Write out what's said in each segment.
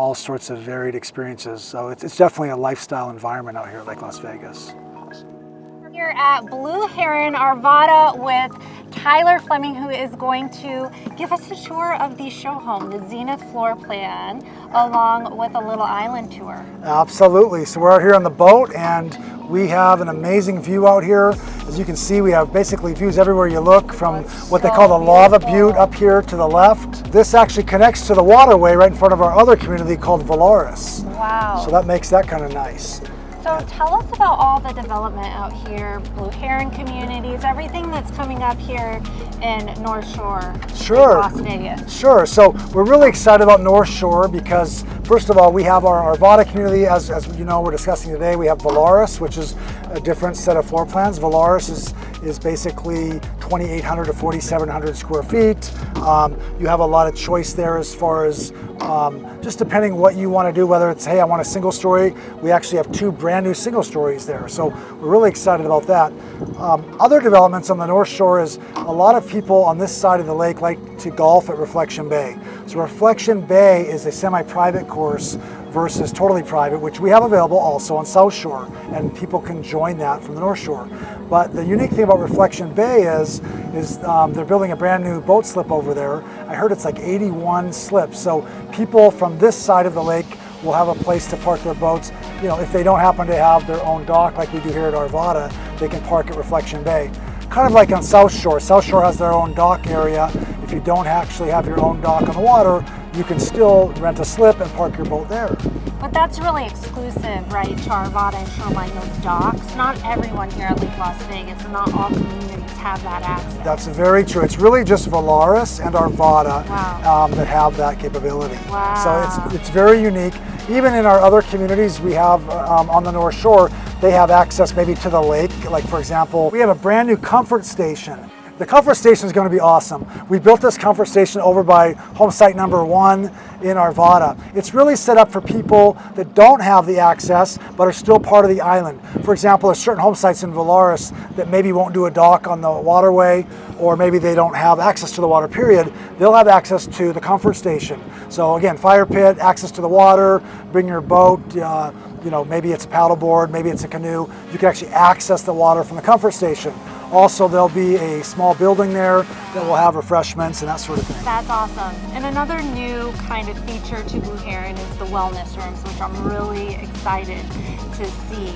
all sorts of varied experiences. So it's definitely a lifestyle environment out here at Lake Las Vegas. We're here at Blue Heron Arvada with Tyler Fleming, who is going to give us a tour of the Showhome, the Zenith floor plan, along with a little island tour. Absolutely. So we're out here on the boat and we have an amazing view out here. As you can see, we have basically views everywhere you look, from what they call the lava butte up here to the left. This actually connects to the waterway right in front of our other community called Velaris. Wow. So that makes that kind of nice. So tell us about all the development out here, Blue Heron communities, everything that's coming up here in North Shore, Sure. Las Vegas. Sure. So we're really excited about North Shore because, first of all, we have our Arvada community, as you know, we're discussing today. We have Velaris, which is a different set of floor plans. Velaris is basically 2,800 to 4,700 square feet. You have a lot of choice there as far as just depending what you want to do, whether it's, hey, I want a single story. We actually have 2 brand new single stories there. So we're really excited about that. Other developments on the North Shore is a lot of people on this side of the lake like to golf at Reflection Bay. So Reflection Bay is a semi-private course versus totally private, which we have available also on South Shore, and people can join that from the North Shore. But the unique thing about Reflection Bay is they're building a brand new boat slip over there. I heard it's like 81 slips. So people from this side of the lake will have a place to park their boats. You know, if they don't happen to have their own dock like we do here at Arvada, they can park at Reflection Bay. Kind of like on South Shore. South Shore has their own dock area. If you don't actually have your own dock on the water, you can still rent a slip and park your boat there. But that's really exclusive, right, to Arvada and Shoreline, those docks. Not everyone here at Lake Las Vegas and not all communities have that access. That's very true. It's really just Velaris and Arvada Wow. that have that capability. Wow. So it's very unique. Even in our other communities we have on the North Shore, they have access maybe to the lake. Like, for example, we have a brand new comfort station. The comfort station is going to be awesome. We built this comfort station over by home site number 1 in Arvada. It's really set up for people that don't have the access but are still part of the island. For example, there's certain home sites in Velaris that maybe won't do a dock on the waterway, or maybe they don't have access to the water, period. They'll have access to the comfort station. So again, fire pit, access to the water, bring your boat, you know, maybe it's a paddleboard, maybe it's a canoe. You can actually access the water from the comfort station. Also, there'll be a small building there that will have refreshments and that sort of thing. That's awesome. And another new kind of feature to Blue Heron is the wellness rooms, which I'm really excited to see.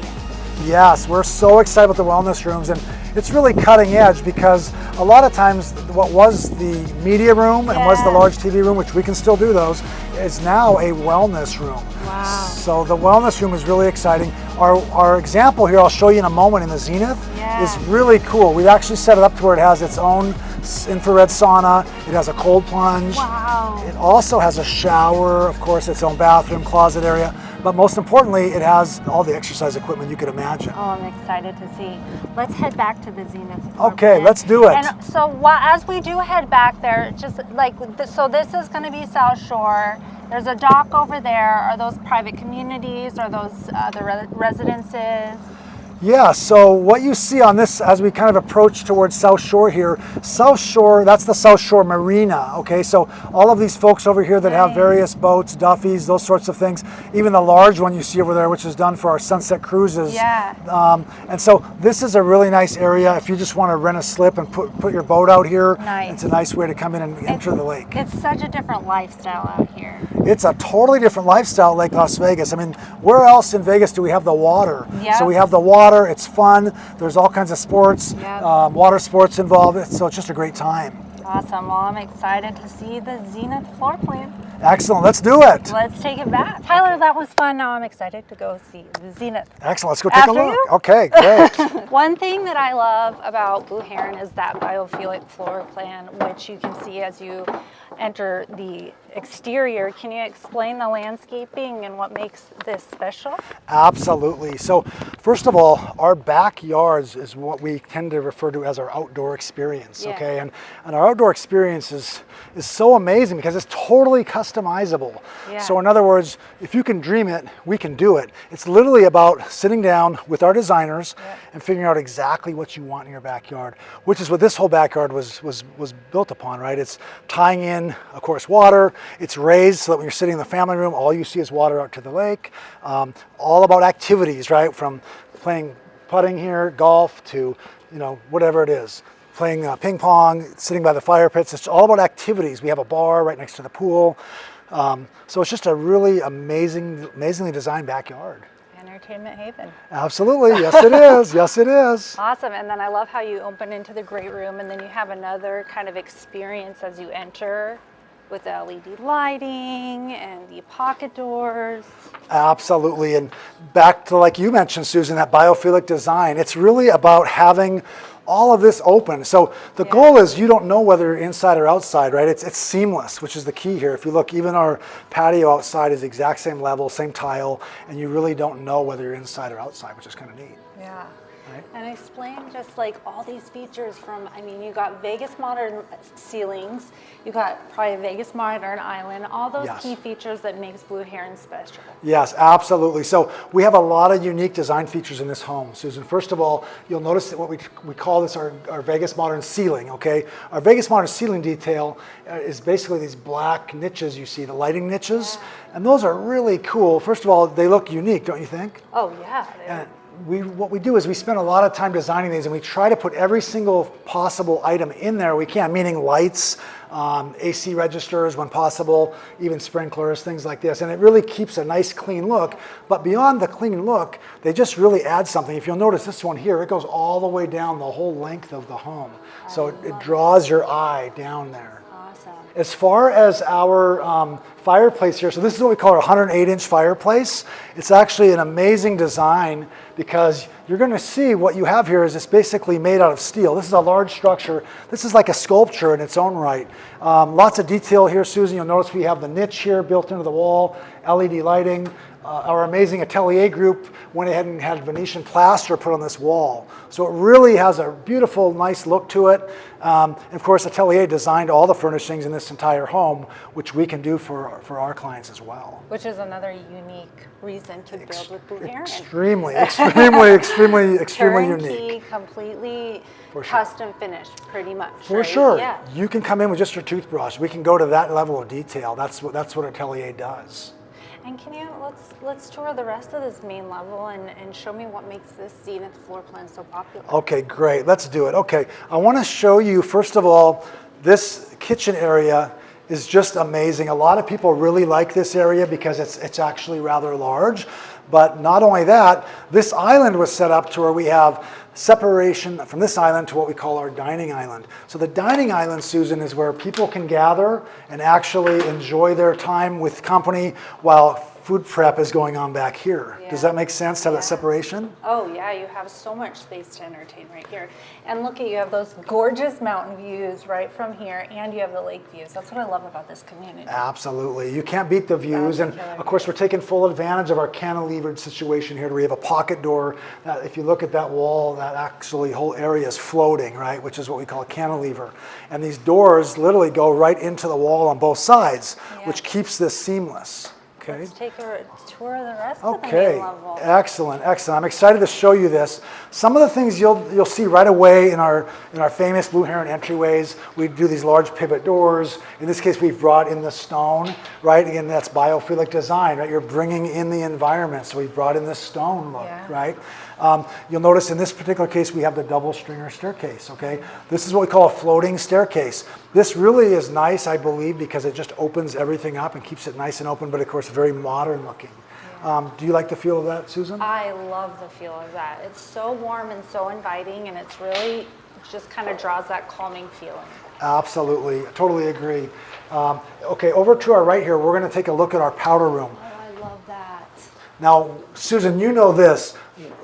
Yes, we're so excited about the wellness rooms, and it's really cutting edge because a lot of times what was the media room and was the large TV room, which we can still do those, is now a wellness room. Wow. So the wellness room is really exciting. Our example here, I'll show you in a moment, in the Zenith, is really cool. We've actually set it up to where it has its own infrared sauna. It has a cold plunge. Wow. It also has a shower, of course, its own bathroom, closet area. But most importantly, it has all the exercise equipment you could imagine. Oh, I'm excited to see. Let's head back to the Zenith. Okay, let's do it. And so as we do head back there, just like, so this is going to be South Shore. There's a dock over there. Are those private communities? Are those the residences? Yeah, so what you see on this, as we kind of approach towards South Shore here, South Shore, that's the South Shore Marina, okay? So all of these folks over here that have various boats, Duffys, those sorts of things, even the large one you see over there, which is done for our sunset cruises. Yeah. And so this is a really nice area if you just want to rent a slip and put your boat out here. Nice. It's a nice way to come in and enter the lake. It's such a different lifestyle out here. It's a totally different lifestyle at Lake Las Vegas. I mean, where else in Vegas do we have the water? Yeah. So we have the water, it's fun, there's all kinds of sports, water sports involved, so it's just a great time. Awesome. Well, I'm excited to see the Zenith floor plan. Excellent, let's do it. Let's take it back. Tyler, that was fun. Now I'm excited to go see the Zenith. Excellent, let's go take a look. You? Okay, great. One thing that I love about Blue Heron is that biophilic floor plan, which you can see as you enter the exterior. Can you explain the landscaping and what makes this special? Absolutely. So first of all, our backyards is what we tend to refer to as our outdoor experience, okay? And our outdoor experience is so amazing because it's totally customizable. So in other words, if you can dream it, we can do it. It's literally about sitting down with our designers and figuring out exactly what you want in your backyard, which is what this whole backyard was built upon, right? It's tying in in, of course, water. It's raised so that when you're sitting in the family room, all you see is water out to the lake. All about activities, right? From playing putting here, golf, to, you know, whatever it is. Playing ping pong, sitting by the fire pits. It's all about activities. We have a bar right next to the pool. So it's just a really amazingly designed backyard. Entertainment haven. Absolutely, yes it is, yes it is. Awesome, and then I love how you open into the great room and then you have another kind of experience as you enter with the LED lighting and the pocket doors. Absolutely, and back to, like you mentioned, Susan, that biophilic design. It's really about having all of this open. So the goal is you don't know whether you're inside or outside, right? It's seamless, which is the key here. If you look, even our patio outside is the exact same level, same tile, and you really don't know whether you're inside or outside, which is kind of neat. Yeah. Right? And explain just like all these features from, I mean, you got Vegas Modern ceilings, you got probably Vegas Modern Island, all those key features that makes Blue Heron special. Yes, absolutely. So we have a lot of unique design features in this home, Susan. First of all, you'll notice that what we call this our Vegas Modern ceiling, okay? Our Vegas Modern ceiling detail is basically these black niches you see, the lighting niches, and those are really cool. First of all, they look unique, don't you think? Oh yeah. And what we do is we spend a lot of time designing these, and we try to put every single possible item in there we can, meaning lights, AC registers when possible, even sprinklers, things like this. And it really keeps a nice clean look. But beyond the clean look, they just really add something. If you'll notice this one here, it goes all the way down the whole length of the home. So it draws your eye down there. As far as our fireplace here, so this is what we call our 108-inch fireplace. It's actually an amazing design because you're going to see what you have here is it's basically made out of steel. This is a large structure. This is like a sculpture in its own right. Lots of detail here, Susan. You'll notice we have the niche here built into the wall, LED lighting. Our amazing atelier group went ahead and had Venetian plaster put on this wall. So it really has a beautiful, nice look to it. And of course, Atelier designed all the furnishings in this entire home, which we can do for our clients as well. Which is another unique reason to build with Blue Heron. Extremely unique. Completely custom finished, pretty much. For sure. Yeah. You can come in with just your toothbrush. We can go to that level of detail. That's what Atelier does. And can you, let's tour the rest of this main level and show me what makes this Zenith floor plan so popular. Okay, great, let's do it. Okay, I want to show you, first of all, this kitchen area is just amazing. A lot of people really like this area because it's actually rather large. But not only that, this island was set up to where we have separation from this island to what we call our dining island. So the dining island, Susan, is where people can gather and actually enjoy their time with company while food prep is going on back here. Yeah. Does that make sense to have that separation? Oh yeah, you have so much space to entertain right here. And look at, you have those gorgeous mountain views right from here, and you have the lake views. That's what I love about this community. Absolutely, you can't beat the views. And of course, we're taking full advantage of our cantilevered situation here. We have a pocket door. If you look at that wall, that actually whole area is floating, right? Which is what we call a cantilever. And these doors literally go right into the wall on both sides, which keeps this seamless. Okay. Let's take a tour of the rest of the main level. Excellent, excellent. I'm excited to show you this. Some of the things you'll see right away in our famous Blue Heron entryways. We do these large pivot doors. In this case, we've brought in the stone, right? Again, that's biophilic design, right? You're bringing in the environment, so we've brought in this stone look, right? You'll notice in this particular case, we have the double stringer staircase, okay? This is what we call a floating staircase. This really is nice, I believe, because it just opens everything up and keeps it nice and open, but of course, very modern looking. Do you like the feel of that, Susan? I love the feel of that. It's so warm and so inviting, and it's really just kind of draws that calming feeling. Absolutely, totally agree. Okay, over to our right here, we're going to take a look at our powder room. Oh, I love that. Now, Susan, you know this.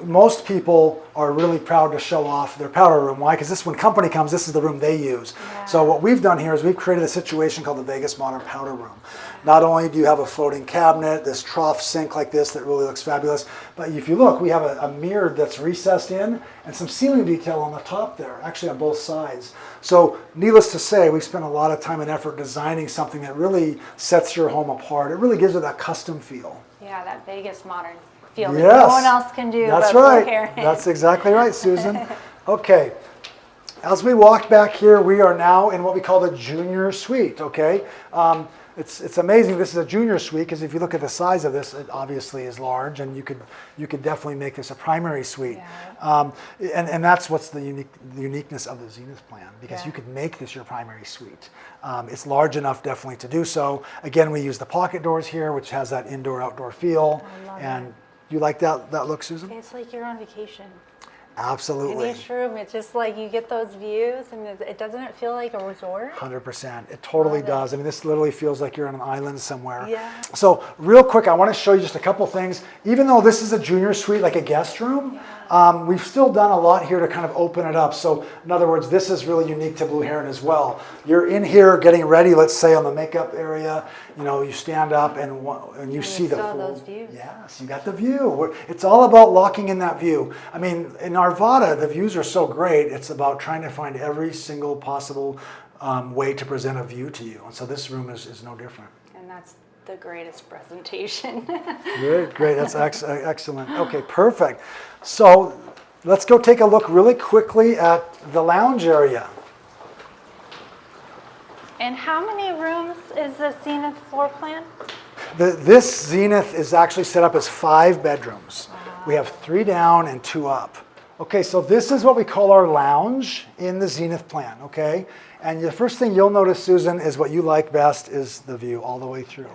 Most people are really proud to show off their powder room. Why? Because when company comes, this is the room they use. Yeah. So what we've done here is we've created a situation called the Vegas Modern Powder Room. Not only do you have a floating cabinet, this trough sink like this that really looks fabulous, but if you look, we have a mirror that's recessed in and some ceiling detail on the top there, actually on both sides. So needless to say, we've spent a lot of time and effort designing something that really sets your home apart. It really gives it that custom feel. Yeah, that Vegas Modern feel that no one else can do. That's but right. Blue Heron. That's exactly right, Susan. Okay. As we walk back here, we are now in what we call the junior suite, okay? It's amazing. This is a junior suite because if you look at the size of this, it obviously is large, and you could definitely make this a primary suite. Yeah. And that's what's the uniqueness of the Zenith plan, because Yeah. you could make this your primary suite. It's large enough definitely to do so. Again, we use the pocket doors here, which has that indoor-outdoor feel. I love and it. you like that look, Susan? It's like you're on vacation. Absolutely. In each room, it's just like you get those views, and it doesn't feel like a resort. 100%. It totally Love it. does. I mean, this literally feels like you're on an island somewhere. Yeah. So real quick, I want to show you just a couple things. Even though this is a junior suite, like a guest room, we've still done a lot here to kind of open it up. So in other words, this is really unique to Blue Heron as well. You're in here getting ready, let's say on the makeup area, you stand up and you see the saw full, those views. Yes, you got the view. It's all about locking in that view. I mean, in Arvada, the views are so great. It's about trying to find every single possible way to present a view to you. And so this room is no different. And that's the greatest presentation. Great. That's excellent. Okay, perfect. So let's go take a look really quickly at the lounge area. And how many rooms is the Zenith floor plan? This Zenith is actually set up as 5 bedrooms. We have 3 down and 2 up. Okay, so this is what we call our lounge in the Zenith plan, okay? And the first thing you'll notice, Susan, is what you like best is the view all the way through.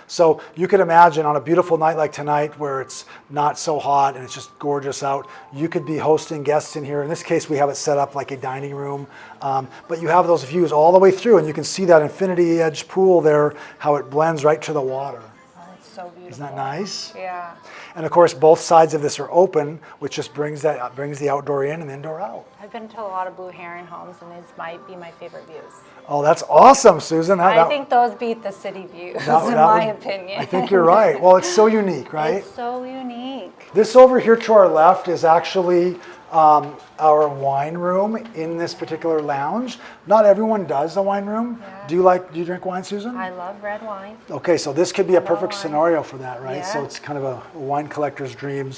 So you could imagine on a beautiful night like tonight where it's not so hot and it's just gorgeous out, you could be hosting guests in here. In this case, we have it set up like a dining room, but you have those views all the way through, and you can see that infinity edge pool there, how it blends right to the water. Oh, it's so beautiful. Isn't that nice? Yeah. And of course, both sides of this are open, which just brings the outdoor in and the indoor out. I've been to a lot of Blue Heron homes, and these might be my favorite views. Oh, that's awesome, Susan. I think those beat the city views, in my opinion. I think you're right. Well, it's so unique, right? It's so unique. This over here to our left is actually our wine room in this particular lounge. Not everyone does a wine room. Yeah. Do you drink wine, Susan? I love red wine. Okay, so this could be a love perfect wine. scenario for that, right? Yeah. So it's kind of a wine collector's dream.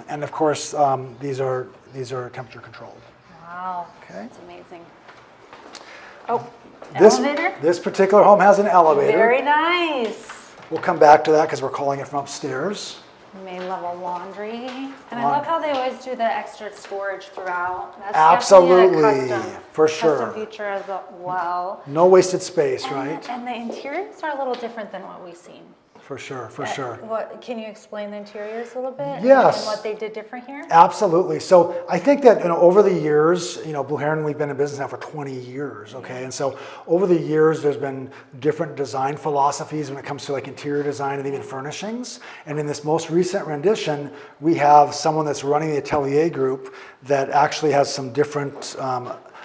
And of course, these are temperature controlled. Wow. Okay. That's amazing. Oh, This elevator? This particular home has an elevator. Very nice. We'll come back to that because we're calling it from upstairs. Main level laundry. And I love how they always do the extra storage throughout. That's Absolutely, definitely a custom, for sure. Custom feature as well. No wasted space, right? And the interiors are a little different than what we've seen. For sure, for sure. Can you explain the interiors a little bit? Yes. And what they did different here? Absolutely. So I think that over the years, Blue Heron, we've been in business now for 20 years, okay? And so over the years, there's been different design philosophies when it comes to like interior design and even furnishings. And in this most recent rendition, we have someone that's running the atelier group that actually has some different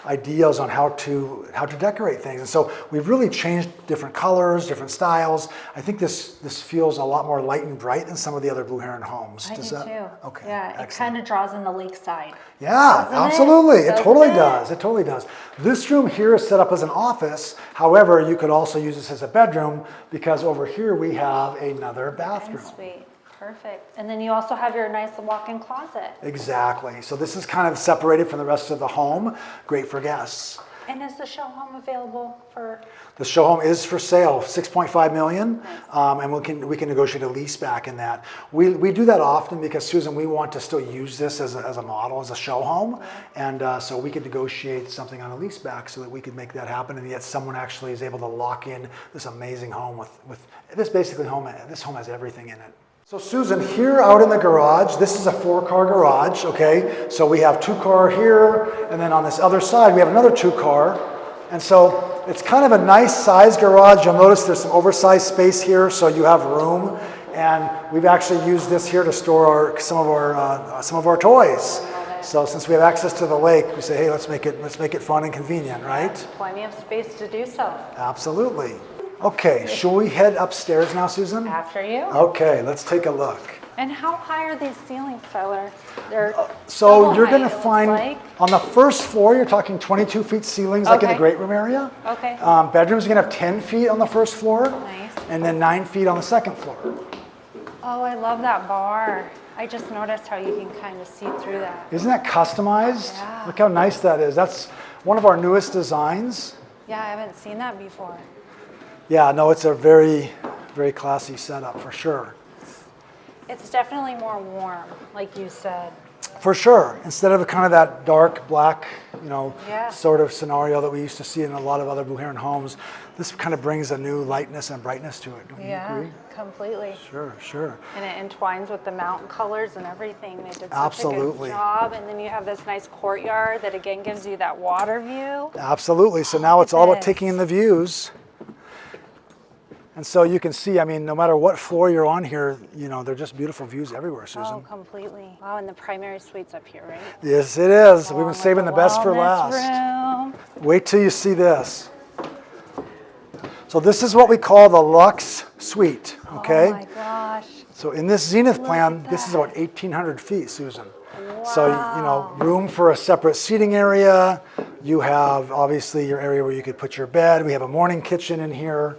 ideas on how to decorate things. And so we've really changed different colors, different styles. I think this feels a lot more light and bright than some of the other Blue Heron homes. I do too. Okay. Yeah, it excellent. kind of draws in the lakeside. Yeah, Doesn't absolutely. It Doesn't totally it? does. It totally does. This room here is set up as an office. However, you could also use this as a bedroom because over here we have another bathroom. Sweet. Perfect. And then you also have your nice walk-in closet. Exactly. So this is kind of separated from the rest of the home. Great for guests. And is the Showhome available for? The Showhome is for sale, $6.5 million, and we can negotiate a lease back in that. We do that often because, Susan, we want to still use this as a model, as a Showhome, and so we could negotiate something on a lease back so that we could make that happen, and yet someone actually is able to lock in this amazing home with this home has everything in it. So Susan, here out in the garage, this is a 4-car garage, okay? So we have 2-car here, and then on this other side, we have another 2-car. And so it's kind of a nice size garage. You'll notice there's some oversized space here, so you have room. And we've actually used this here to store some of our toys. So since we have access to the lake, we say, hey, let's make it fun and convenient, right? Plenty of space to do so. Absolutely. Okay, shall we head upstairs now, Susan? After you. Okay, let's take a look. And how high are these ceilings, Tyler? They're So you're going to height, it find, looks like. on the first floor, you're talking 22 feet ceilings, like in the Okay. great room area. Okay. Bedrooms are going to have 10 feet on the first floor, Nice. and then 9 feet on the second floor. Oh, I love that bar. I just noticed how you can kind of see through that. Isn't that customized? Yeah. Look how nice that is. That's one of our newest designs. Yeah, I haven't seen that before. Yeah, no, it's a very, very classy setup for sure. It's definitely more warm, like you said. For sure. Instead of kind of that dark black, Yeah. sort of scenario that we used to see in a lot of other Blue Heron homes, this kind of brings a new lightness and brightness to it. Don't you agree? Completely. Sure, sure. And it entwines with the mountain colors and everything. They did such Absolutely. a good job. And then you have this nice courtyard that again gives you that water view. Absolutely. So now it's all about Yes. taking in the views. And so you can see, I mean, no matter what floor you're on here, they're just beautiful views everywhere, Susan. Oh, completely. Wow, and the primary suite's up here, right? Yes, it is. We've been Along saving with the best for wellness last. room. Wait till you see this. So this is what we call the Luxe Suite, okay? Oh my gosh. So in this Zenith Look plan, at this is that. about 1,800 feet, Susan. Wow. So, room for a separate seating area. You have, obviously, your area where you could put your bed. We have a morning kitchen in here.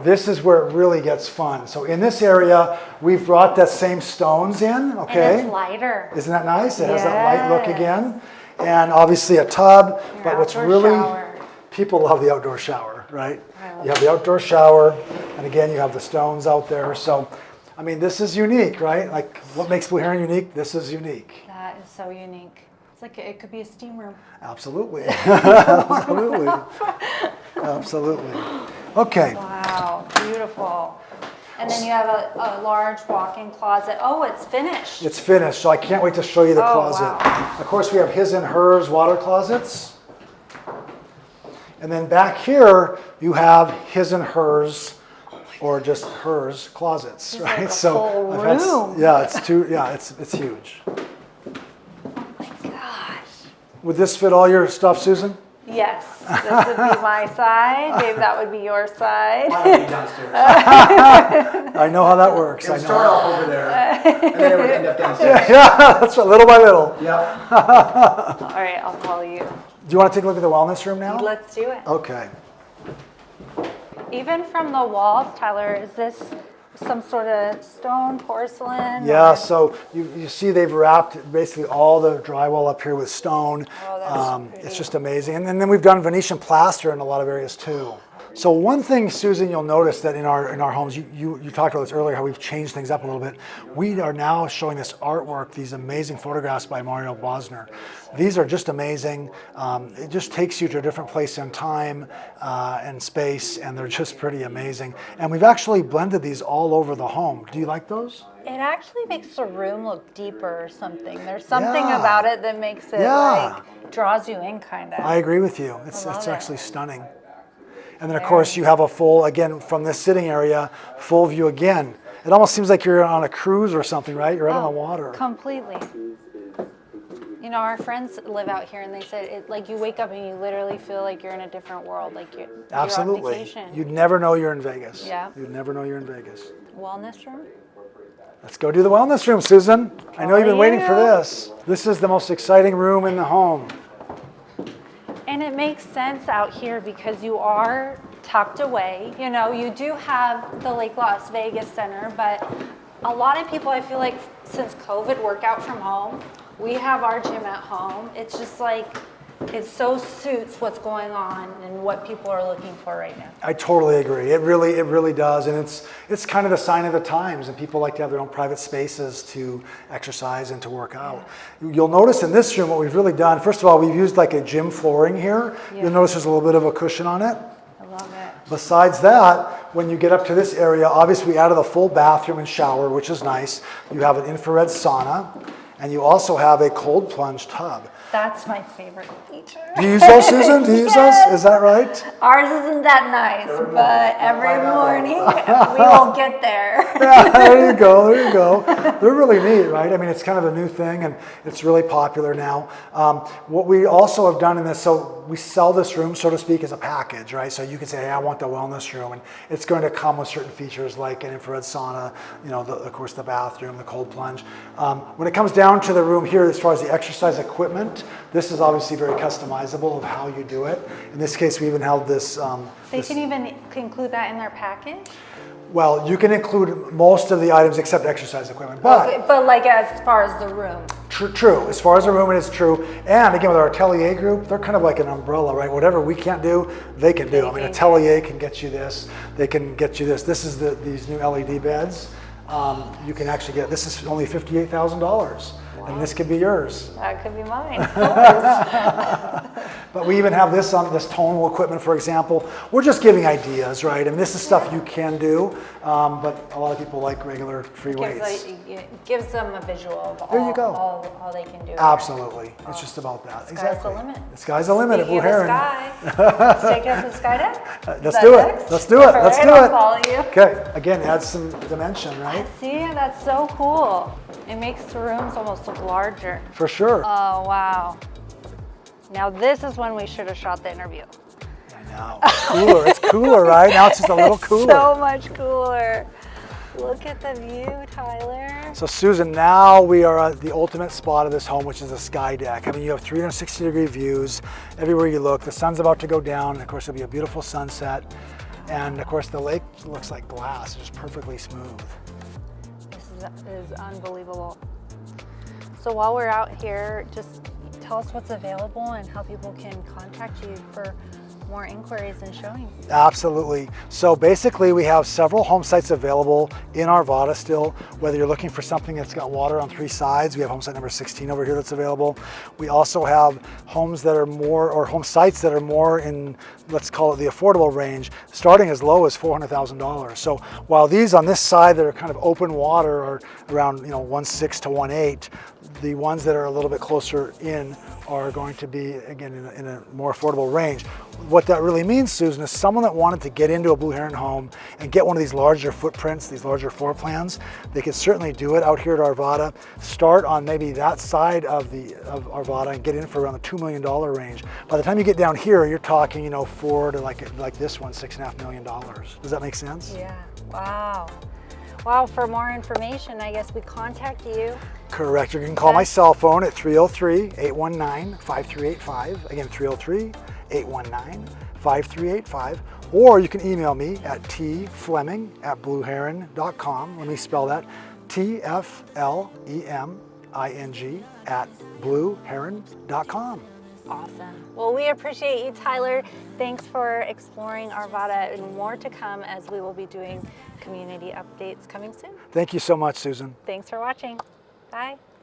This is where it really gets fun. So in this area, we've brought that same stones in, okay? And it's lighter. Isn't that nice? It has that light look Yes. again. And obviously a tub, Your but what's outdoor really, shower. people love the outdoor shower, right? I love You have the outdoor shower, and again, you have the stones out there. So, I mean, this is unique, right? Like, what makes Blue Heron unique? This is unique. That is so unique. It's like it could be a steam room. Absolutely. Absolutely. Absolutely. Okay. Wow, beautiful. And then you have a large walk-in closet. Oh, it's finished. It's finished, so I can't wait to show you the Oh, closet. wow. Of course, we have his and hers water closets. And then back here, you have his and hers, or just hers closets, It's right? like a full I've had room. yeah, it's huge. Oh my gosh. Would this fit all your stuff, Susan? Yes, this would be my side. Dave, that would be your side. I'll be downstairs. I know how that works. It'll I start know. off over there, and then it would end up downstairs. Yeah, that's right, little by little. Yep. All right, I'll follow you. Do you want to take a look at the wellness room now? Let's do it. Okay. Even from the walls, Tyler, is this some sort of stone, porcelain? Yeah, or- so you see they've wrapped basically all the drywall up here with stone. Oh, that's pretty. It's just amazing. And then we've done Venetian plaster in a lot of areas too. So one thing, Susan, you'll notice that in our homes, you talked about this earlier, how we've changed things up a little bit. We are now showing this artwork, these amazing photographs by Mario Bosner. These are just amazing. It just takes you to a different place in time and space, and they're just pretty amazing. And we've actually blended these all over the home. Do you like those? It actually makes the room look deeper or something. There's something Yeah. about it that makes it Yeah. like draws you in kind of. I agree with you. It's love it. actually stunning. And then of course you have a full, again, from this sitting area, full view again. It almost seems like you're on a cruise or something, right? You're out on the water. Completely. You know, our friends live out here, and they said like you wake up and you literally feel like you're in a different world, like you're on Absolutely. vacation. You'd never know you're in Vegas. Yeah. You'd never know you're in Vegas. Wellness room. Let's go do the wellness room, Susan. I know you've been waiting for yeah. this. This is the most exciting room in the home. And it makes sense out here because you are tucked away. You know, you do have the Lake Las Vegas Center, but a lot of people, I feel like, since COVID, work out from home. We have our gym at home. It's just like, it so suits what's going on and what people are looking for right now. I totally agree. It really does, and it's kind of the sign of the times. And people like to have their own private spaces to exercise and to work out. You'll notice in this room what we've really done. First of all, we've used like a gym flooring here. Yeah. You'll notice there's a little bit of a cushion on it. I love it. Besides that, when you get up to this area, obviously we added a full bathroom and shower, which is nice. You have an infrared sauna, and you also have a cold plunge tub. That's my favorite feature. Do you use those, Susan? Do you use those? Yes. Is that right? Ours isn't that nice, but every morning we will get there. Yeah, there you go, there you go. They're really neat, right? I mean, it's kind of a new thing, and it's really popular now. What we also have done in this, so we sell this room, so to speak, as a package, right? So you can say, hey, I want the wellness room, and it's going to come with certain features like an infrared sauna, you know, of course, the bathroom, the cold plunge. When it comes down to the room here, as far as the exercise equipment, this is obviously very customizable of how you do it. In this case, we even held this. They can even include that in their package? Well, you can include most of the items except exercise equipment, but Okay, but like as far as the room. true. As far as the room, it is true. And again, with our atelier group, they're kind of like an umbrella, right? Whatever we can't do, they can do. I mean, atelier can get you this. They can get you this. This is these new LED beds. You can actually get, this is only $58,000. And this could be yours. That could be mine. But we even have this on this tonal equipment, for example. We're just giving ideas, right? I mean, this is stuff you can do, but a lot of people like regular free weights. It gives them a visual of There you go. all they can do. Absolutely. It's just about that. Sky's the limit. The sky's the limit at Blue Speaking of Heron. the sky, let's take it to the sky deck. Let's do it. Let's do it. Let's do I'll it. follow you. Okay. Again, add some dimension, right? See, that's so cool. It makes the rooms almost look larger. For sure. Oh, wow. Now this is when we should have shot the interview. I know. It's cooler. It's cooler, right? Now it's just a little cooler. So much cooler. Look at the view, Tyler. So Susan, now we are at the ultimate spot of this home, which is the sky deck. I mean, you have 360-degree views everywhere you look. The sun's about to go down. And of course, it'll be a beautiful sunset. And of course, the lake looks like glass. It's just perfectly smooth. This is unbelievable. So while we're out here, just tell us what's available and how people can contact you for more inquiries and showings. Absolutely. So basically we have several home sites available in Arvada still, whether you're looking for something that's got water on 3 sides. We have home site number 16 over here that's available. We also have homes that are more, or home sites that are more in, let's call it the affordable range, starting as low as $400,000. So while these on this side that are kind of open water are around 1.6 to 1.8, the ones that are a little bit closer in are going to be, again, in a more affordable range. What that really means, Susan, is someone that wanted to get into a Blue Heron home and get one of these larger footprints, these larger floor plans, they can certainly do it out here at Arvada. Start on maybe that side of Arvada and get in for around the $2 million range. By the time you get down here, you're talking, 4 to like this one, $6.5 million. Does that make sense? Yeah, wow. Wow, for more information, I guess we contact you. Correct. You can call my cell phone at 303-819-5385. Again, 303-819-5385. Or you can email me at tfleming@blueheron.com. Let me spell that. tfleming@blueheron.com. Awesome. Well, we appreciate you, Tyler. Thanks for exploring Arvada, and more to come as we will be doing community updates coming soon. Thank you so much, Susan. Thanks for watching. Bye.